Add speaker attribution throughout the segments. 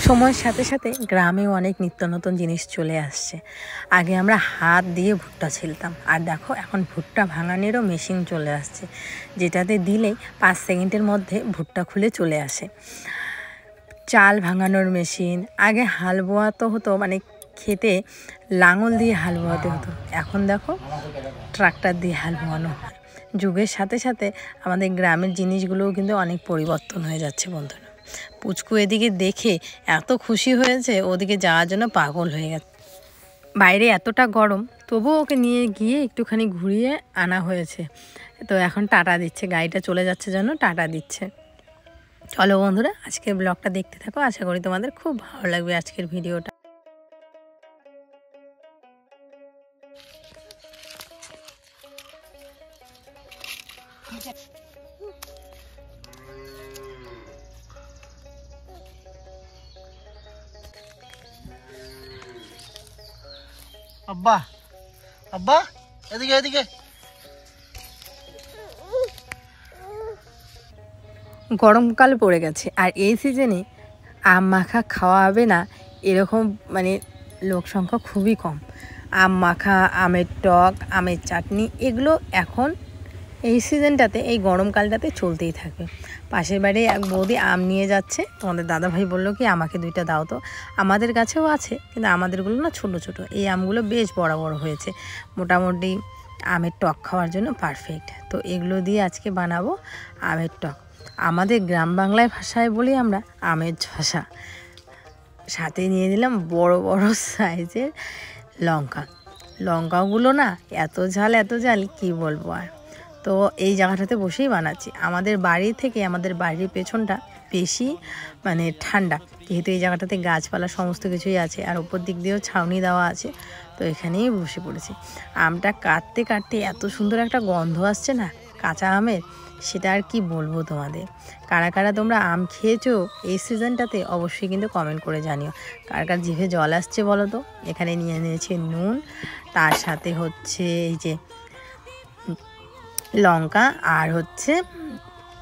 Speaker 1: সময়ের সাথে সাথে গ্রামেও অনেক নিত্য নতুন জিনিস চলে আসছে। আগে আমরা হাত দিয়ে ভুট্টা ছিলতাম, আর দেখো এখন ভুট্টা ভাঙানোরও মেশিন চলে আসছে, যেটাতে দিলেই 5 সেকেন্ডের মধ্যে ভুট্টা খুলে চলে আসে। চাল ভাঙানোর মেশিন, আগে হাল বোয়াতে হতো, মানে খেতে লাঙল দিয়ে হাল বোয়াতে হতো, এখন দেখো ট্রাক্টর দিয়ে হাল বোয়ানো হয়। যুগের সাথে সাথে আমাদের গ্রামের জিনিসগুলোও কিন্তু অনেক পরিবর্তন হয়ে যাচ্ছে বন্ধুরা। পুচকু এদিকে দেখে এত খুশি হয়েছে, ওদিকে যাওয়ার জন্য পাগল হয়ে গেছে। বাইরে এতটা গরম, তবুও ওকে নিয়ে গিয়ে একটুখানি ঘুরিয়ে আনা হয়েছে। তো এখন টাটা দিচ্ছে, গাড়িটা চলে যাচ্ছে জন্য টাটা দিচ্ছে। চলো বন্ধুরা, আজকের ব্লগটা দেখতে থাকো, আশা করি তোমাদের খুব ভালো লাগবে আজকের ভিডিওটা।
Speaker 2: আব্বা আব্বা এদিকে এদিকে।
Speaker 1: গরমকাল পড়ে গেছে, আর এই সিজনে আম মাখা খাওয়া হবে না এরকম মানে লোক সংখ্যা খুবই কম। আম মাখা, আমের টক, আমের চাটনি, এগুলো এখন এই সিজনটাতে, এই গরমকালটাতে চলতেই থাকবে। পাশের বাড়ি এক বৌদি আম নিয়ে যাচ্ছে, তোমাদের দাদাভাই বললো কি আমাকে 2টা দাও তো। আমাদের কাছেও আছে, কিন্তু আমাদেরগুলো না ছোট ছোট, এই আমগুলো বেশ বড় বড় হয়েছে, মোটামুটি আমের টক খাওয়ার জন্য পারফেক্ট। তো এগুলো দিয়ে আজকে বানাবো আমের টক। আমাদের গ্রাম বাংলায় ভাষায় বলি আমরা আমের ঝসা। সাথে নিয়ে দিলাম বড় বড় সাইজের লঙ্কা। লঙ্কাগুলো না এত ঝাল কি বলবো আর। তো এই জায়গাটাতে বসেই বানাচ্ছি। আমাদের বাড়ি থেকে আমাদের বাড়ির পেছনটা বেশি মানে ঠান্ডা, যেহেতু এই জায়গাটাতে গাছপালা সমস্ত কিছুই আছে, আর ওপর দিক দিয়েও ছাউনি দেওয়া আছে। তো এখানেই বসে পড়েছি। আমটা কাটতে কাটতে এত সুন্দর একটা গন্ধ আসছে না কাঁচা আমের, সেটা আর কি বলবো তোমাদের। কারা কারা তোমরা আম খেয়েছো এই সিজনটাতে অবশ্যই কিন্তু কমেন্ট করে জানিও। কার কার জিভে জল আসছে বলো তো। এখানে নিয়ে নিয়েছি নুন, তার সাথে হচ্ছে এই যে লঙ্কা, আর হচ্ছে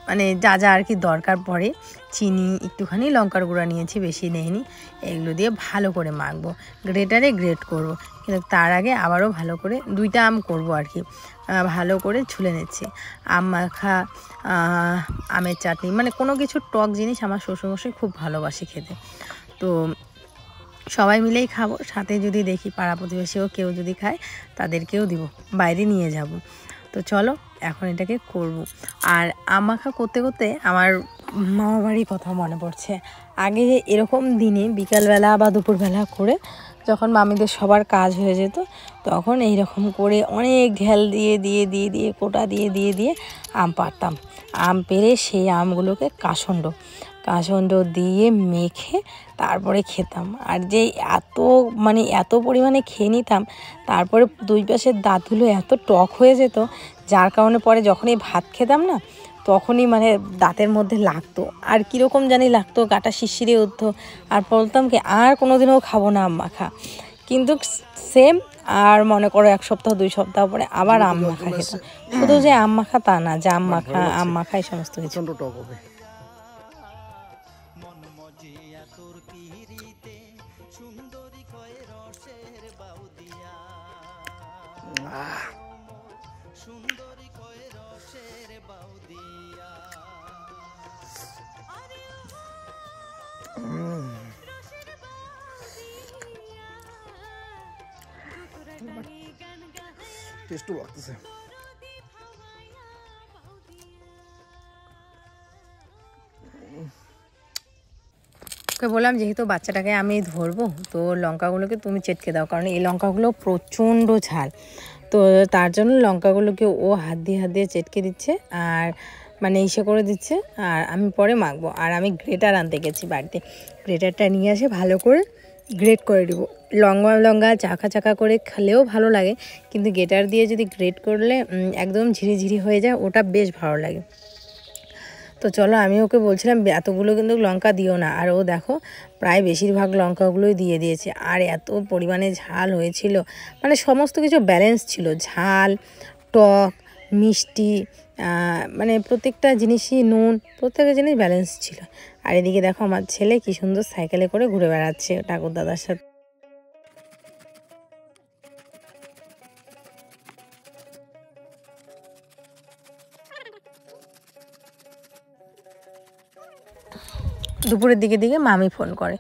Speaker 1: মানে যা যা আর কি দরকার পড়ে, চিনি, একটুখানি লঙ্কার গুঁড়া নিয়েছি, বেশি নেইনি। এগুলো দিয়ে ভালো করে মাখবো, গ্রেটারে গ্রেট করব। কিন্তু তার আগে আবারও ভালো করে 2টা আম করব আর কি, ভালো করে ছুলে নিচ্ছি। আম মাখা, আমের চাটনি, মানে কোনো কিছু টক জিনিস আমার শ্বশুরমশাই খুব ভালোবাসে খেতে। তো সবাই মিলেই খাবো, সাথে যদি দেখি পাড়া প্রতিবেশীও কেউ যদি খায় তাদেরকেও দিব, বাইরে নিয়ে যাব। তো চলো এখন এটাকে করব। আর আম মাখা করতে করতে আমার মামা বাড়ির কথা মনে পড়ছে। আগে এরকম দিনে বিকালবেলা বা দুপুরবেলা করে যখন মামিদের সবার কাজ হয়ে যেত, তখন এই রকম করে অনেক ঢেল দিয়ে দিয়ে দিয়ে দিয়ে কোটা দিয়ে দিয়ে দিয়ে আম পাড়তাম। আম পেড়ে সেই আমগুলোকে কাসন্ড দিয়ে মেখে তারপরে খেতাম। আর যে এত পরিমাণে খেয়ে নিতাম, তারপরে 2 পাশের দাঁতগুলো এত টক হয়ে যেত, যার কারণে পরে যখনই ভাত খেতাম না, তখনই মানে দাঁতের মধ্যে লাগতো, আর কীরকম জানি লাগতো, গাটা শিরশিরে উঠতো, আর বলতাম কি আর কোনোদিনও খাবো না আম মাখা। কিন্তু সেম, আর মনে করো 1 সপ্তাহ 2 সপ্তাহ পরে আবার আম মাখা খেতাম। শুধু যে আম মাখা তা না, যে আম মাখা এই সমস্ত কিছু।
Speaker 2: টেস্টও লাগতেছে।
Speaker 1: ওকে বললাম যেহেতু বাচ্চাটাকে আমি ধরবো, তো লঙ্কাগুলোকে তুমি চেটকে দাও, কারণ এই লঙ্কাগুলো প্রচণ্ড ঝাল। তো তার জন্য লঙ্কাগুলোকে ও হাত দিয়ে চেটকে দিচ্ছে, আর মানে ইসে করে দিচ্ছে, আর আমি পরে মাখবো। আর আমি গ্রেটার আনতে গেছি বাড়িতে, গ্রেটারটা নিয়ে এসে ভালো করে গ্রেট করে দেবো। লঙ্কা চাকা করে খেলেও ভালো লাগে, কিন্তু গ্রেটার দিয়ে যদি গ্রেট করলে একদম ঝিরিঝিরি হয়ে যায়, ওটা বেশ ভালো লাগে। তো চলো, আমি ওকে বলছিলাম এতগুলো কিন্তু লঙ্কা দিও না, আর ও দেখো প্রায় বেশিরভাগ লঙ্কাগুলোই দিয়ে দিয়েছে। আর এত পরিমাণে ঝাল হয়েছিল, মানে সমস্ত কিছু ব্যালেন্স ছিল, ঝাল, টক, মিষ্টি, মানে প্রত্যেকটা জিনিসই নুন, প্রত্যেকটা জিনিস ব্যালেন্স ছিল। আর এদিকে দেখো আমার ছেলে কি সুন্দর সাইকেলে করে ঘুরে বেড়াচ্ছে ঠাকুর দাদার সাথে। দুপুরের দিকে মামি ফোন করে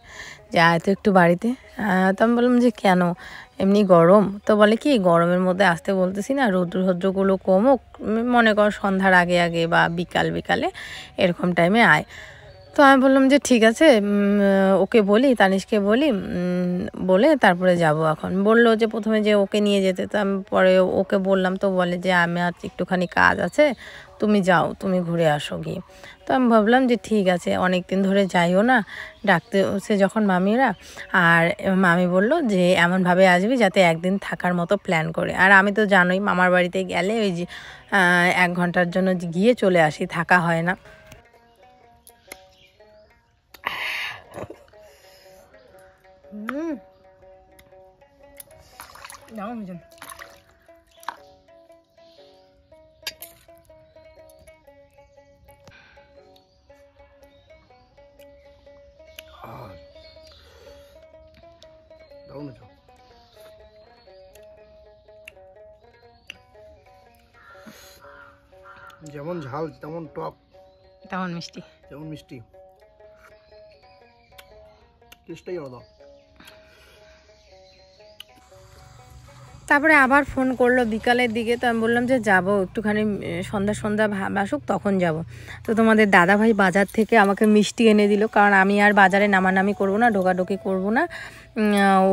Speaker 1: যে আয় তো একটু বাড়িতে। তো আমি বললাম যে কেন, এমনি গরম? তো বলে কি গরমের মধ্যে আসতে বলতেছি না, রৌদ্রগুলো কমুক, মনে কর সন্ধ্যার আগে বা বিকালে এরকম টাইমে আয়। তো আমি বললাম যে ঠিক আছে, ওকে বলি, তানিশকে বলি, বলে তারপরে যাব। এখন বললো যে প্রথমে যে ওকে নিয়ে যেতে, তো আমি পরে ওকে বললাম, তো বলে যে আমি আর একটুখানি কাজ আছে, তুমি যাও, তুমি ঘুরে আসো গিয়ে। তো আমি ভাবলাম যে ঠিক আছে, অনেক দিন ধরে যাইও না, ডাকতে সে যখন মামিরা। আর মামি বলল যে এমনভাবে আসবি যাতে একদিন থাকার মতো প্ল্যান করে। আর আমি তো জানোই মামার বাড়িতে গেলে ওই যে 1 ঘন্টার জন্য গিয়ে চলে আসি, থাকা হয় না।
Speaker 2: যেমন ঝাল তেমন টক,
Speaker 1: তেমন মিষ্টি,
Speaker 2: যেমন মিষ্টি, টেস্টটাই আলাদা।
Speaker 1: তারপরে আবার ফোন করলো বিকালের দিকে। তো আমি বললাম যে যাবো একটুখানি, সন্ধ্যা আসুক তখন যাব। তো তোমাদের দাদাভাই বাজার থেকে আমাকে মিষ্টি এনে দিল, কারণ আমি আর বাজারে নামানামি করব না, ঢোকাঢুকি করব না।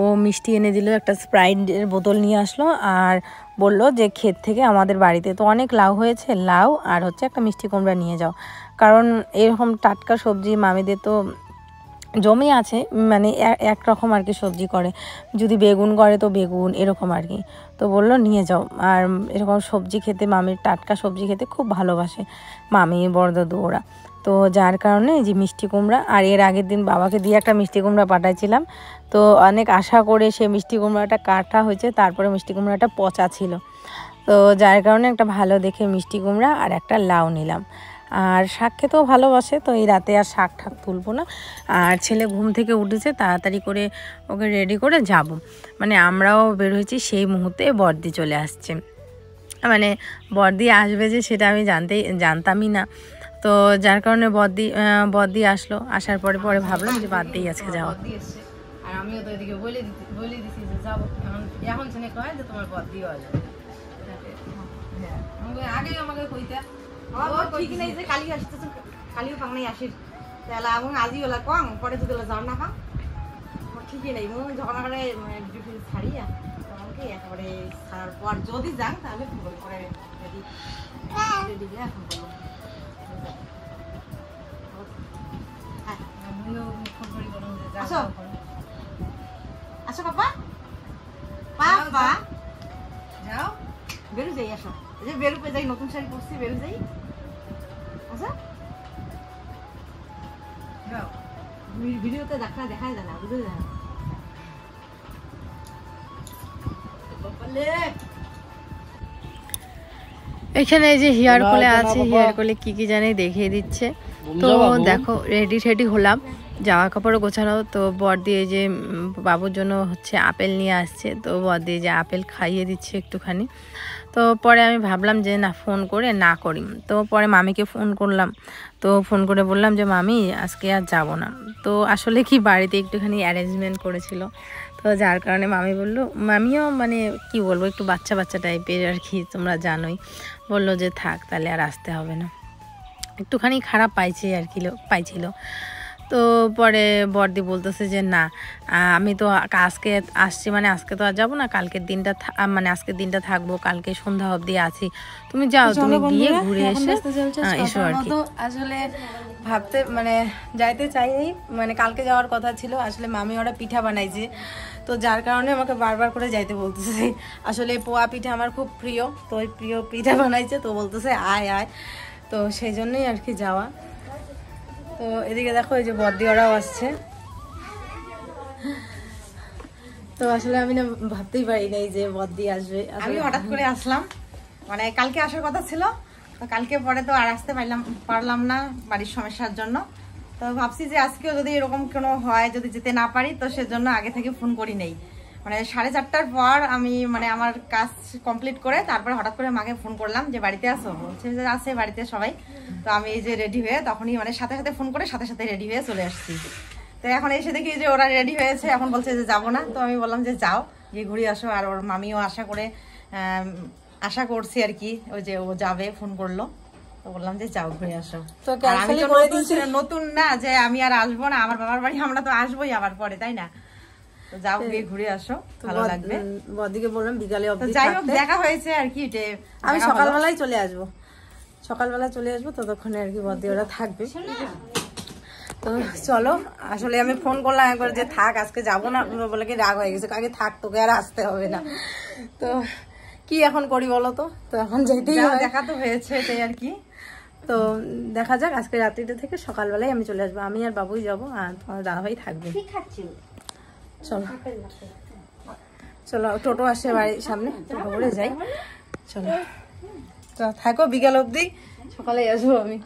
Speaker 1: ও মিষ্টি এনে দিল, একটা স্প্রাইটের বোতল নিয়ে আসলো, আর বলল যে ক্ষেত থেকে আমাদের বাড়িতে তো অনেক লাউ হয়েছে, লাউ আর হচ্ছে একটা মিষ্টি কুমড়া নিয়ে যাও, কারণ এরকম টাটকা সবজি মামিদের তো জমি আছে, মানে একরকম আর কি সবজি করে, যদি বেগুন করে তো বেগুন, এরকম আর কি। তো বললো নিয়ে যাও। আর এরকম সবজি খেতে, মামির টাটকা সবজি খেতে খুব ভালোবাসে মামি, বড়দাদু ওরা। তো যার কারণে যে মিষ্টি কুমড়া, আর এর আগের দিন বাবাকে দিয়ে একটা মিষ্টি কুমড়া পাঠাইছিলাম, তো অনেক আশা করে সে মিষ্টি কুমড়াটা কাটা হয়েছে, তারপরে মিষ্টি কুমড়াটা পচা ছিল। তো যার কারণে একটা ভালো দেখে মিষ্টি কুমড়া আর একটা লাউ নিলাম। আর শাক খেতেও ভালোবাসে, তো এই রাতে আর শাক তুলবো না। আর ছেলে ঘুম থেকে উঠেছে, তাড়াতাড়ি করে ওকে রেডি করে যাব। মানে আমরাও বের হয়েছি, সেই মুহূর্তে বর্দি চলে আসছে। মানে বর্দি আসবে যে সেটা আমি জানতামই না। তো যার কারণে বর্দি আসলো, আসার পরে ভাবলাম যে বাদ দিয়ে আজকে যাওয়া। আর আমিও তো এদিকে বলে দিছি যে যাবো, এখন শুনে কয় যে তোমার বর্দিও আসবে। হ্যাঁ, আগেই আমাকে কইতা
Speaker 3: ঠিক নাই যে কালি আসতেছে, কালিও পাং নাই আসির তাহলে আমি আজি ওলা কং পরে যদি ওলা যাও না পাং ঠিকই নাই। মু যখন করে ডিউটি ছাড়িয়া তখনকে একেবারে ছাড়ার পর যদি যান তাহলে ফোন করে রেডি রেডি দিয়ে এখন বলবো। আসো আসো পাপা, পাপা
Speaker 1: যাও,
Speaker 3: বেরু যাই, আসো এই যে বেরু পে যাই, নতুন শাড়ি পরছি, বেরু যাই। আচ্ছা ভিডিওতে দেখা যায় না, বুঝতে যায় না।
Speaker 1: এখানে এই যে হেয়ার কোলে আছে, হেয়ার কোলে কি জানি দেখিয়ে দিচ্ছে। তো দেখো রেডি হলাম, জামা কাপড় গোছানো। তো বর্দি এই যে বাবুর জন্য হচ্ছে আপেল নিয়ে আসছে, তো বর্দি যে আপেল খাইয়ে দিচ্ছে একটুখানি। তো পরে আমি ভাবলাম যে না, ফোন করে না করি। তো পরে মামিকে ফোন করলাম, তো ফোন করে বললাম যে মামি আজকে আর যাব না। তো আসলে কি বাড়িতে একটুখানি অ্যারেঞ্জমেন্ট করেছিল, তো যার কারণে মামি বললো, মামিও মানে কি বলবো, একটু বাচ্চা টাইপের আর কি, তোমরা জানোই, বললো যে থাক তাহলে আর আসতে হবে না। একটুখানি খারাপ পাইছিল। তো পরে বর্দি বলতেছে যে না, আমি তো আজকে আসছি, মানে আজকে তো আর যাবো না, আজকের দিনটা থাকবো, কালকে সন্ধ্যা অবধি আছি, তুমি যাও, তুমি গিয়ে ঘুরে এসো আর কি। আসলে ভাবতে মানে যাইতে চাইনি, মানে কালকে যাওয়ার কথা ছিল, আসলে মামি ওরা পিঠা বানাইছে, তো যার কারণে আমাকে বারবার করে যাইতে বলতেছে। আসলে পোয়া পিঠা আমার খুব প্রিয়, তো ওই প্রিয় পিঠা বানাইছে, তো বলতেছে আয়, তো সেই জন্যই আর কি যাওয়া। তো এদিকে দেখো এই যে বর্দি ওরাও আসছে। তো আসলে আমি না ভাবতেই পারি নাই যে বর্দি আসবে,
Speaker 3: আমি হঠাৎ করে আসলাম, মানে কালকে আসার কথা ছিল, তো কালকে পরে তো আর আসতে পারলাম না বাড়ির সমস্যার জন্য। তো ভাবছি যে আজকেও যদি এরকম কোনো হয়, যদি যেতে না পারি, তো সেজন্য আগে থেকে ফোন করি নেই। মানে 4:30টার পর আমি মানে আমার কাজ কমপ্লিট করে তারপরে হঠাৎ করে মাকে ফোন করলাম যে বাড়িতে আসো, বলছে যে আছে বাড়িতে সবাই। তো আমি এই যে রেডি হয়ে তখনই মানে সাথে সাথে ফোন করে সাথে সাথে রেডি হয়ে চলে আসছি। তো এখন এসে দেখি যে ওরা রেডি হয়েছে, এখন বলছে যে যাবো না। তো আমি বললাম যে যাও, গিয়ে ঘুরে আসো। আর ওর মামিও আশা করছি আর কি, ওই যে ও যাবে, ফোন করলো, তো বললাম যে যাও ঘুরে আসো। তো আমি তো নতুন না যে আমি আর আসবো না, আমার বাবার বাড়ি আমরা তো আসবোই আবার পরে, তাই না? তো যাও গিয়ে ঘুরে আসো, ভালো লাগবে।
Speaker 1: বদিকে বললাম বিকালে অবধি
Speaker 3: যাই হোক দেখা হয়েছে আর কি।
Speaker 1: আমি সকালবেলায় চলে আসবো, ততক্ষণে আর কি বদি ওরা থাকবে। তো চলো, আসলে আমি ফোন করলাম একবার যে থাক আজকে যাবো না, বলে কি রাগ হয়ে গেছে, আগে থাক, তোকে আর আসতে হবে না। তো কি এখন করি বলো তো? তো এখন যেতেই
Speaker 3: দেখা তো হয়েছে, এটাই আর কি।
Speaker 1: তো দেখা যাক, আজকে রাত্রিটা থেকে সকালবেলায় আমি চলে আসবো। আমি আর বাবুই যাবো, আর তোমার দাদাভাই থাকবে। চলো চলো, টোটো আসে বাড়ির সামনে, টোটো করে যাই। চলো থাকো, বিকাল অবধি, সকালে আসবো আমি।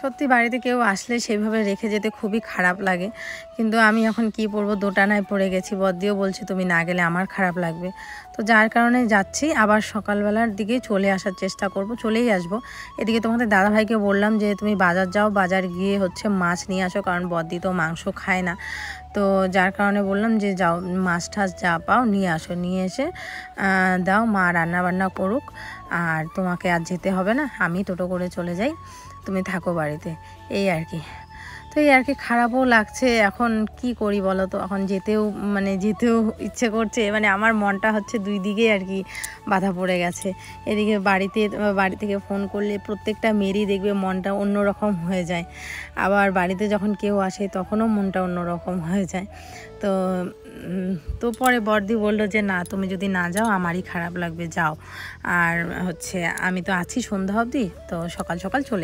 Speaker 1: সত্যি বাড়িতে কেউ আসলে সেইভাবে রেখে যেতে খুবই খারাপ লাগে, কিন্তু আমি এখন কি পরবো, দোটানায় পড়ে গেছি। বদ্দিও বলছে তুমি না গেলে আমার খারাপ লাগবে, তো যার কারণে যাচ্ছি। আবার সকালবেলার দিকে চলে আসার চেষ্টা করব, চলেই আসবো। এদিকে তোমাদের দাদাভাইকে বললাম যে তুমি বাজার যাও, বাজার গিয়ে হচ্ছে মাছ নিয়ে আসো, কারণ বদ্দি তো মাংস খায় না। তো যার কারণে বললাম যে যাও, মাছ টাছ যা পাও নিয়ে আসো, নিয়ে এসে দাও, মা রান্না বান্না করুক, আর তোমাকে আর যেতে হবে না, আমি টোটো করে চলে যাই, তুমি থাকো বাড়িতে, এই আর কি। তো এই আর কি, খারাপও লাগছে। এখন কি করি বলো তো? এখন যেতেও ইচ্ছে করছে, মানে আমার মনটা হচ্ছে দুই দিকে আর কি বাধা পড়ে গেছে। এদিকে বাড়ি থেকে ফোন করলে প্রত্যেকটা মেয়েরই দেখবে মনটা অন্যরকম হয়ে যায়, আবার বাড়িতে যখন কেউ আসে তখনও মনটা অন্যরকম হয়ে যায়। তো পরে বড়দি বললো যে না, তুমি যদি না যাও আমারই খারাপ লাগবে, যাও। আর হচ্ছে আমি তো আছি সন্ধ্যা অবধি, তো সকাল সকাল চলে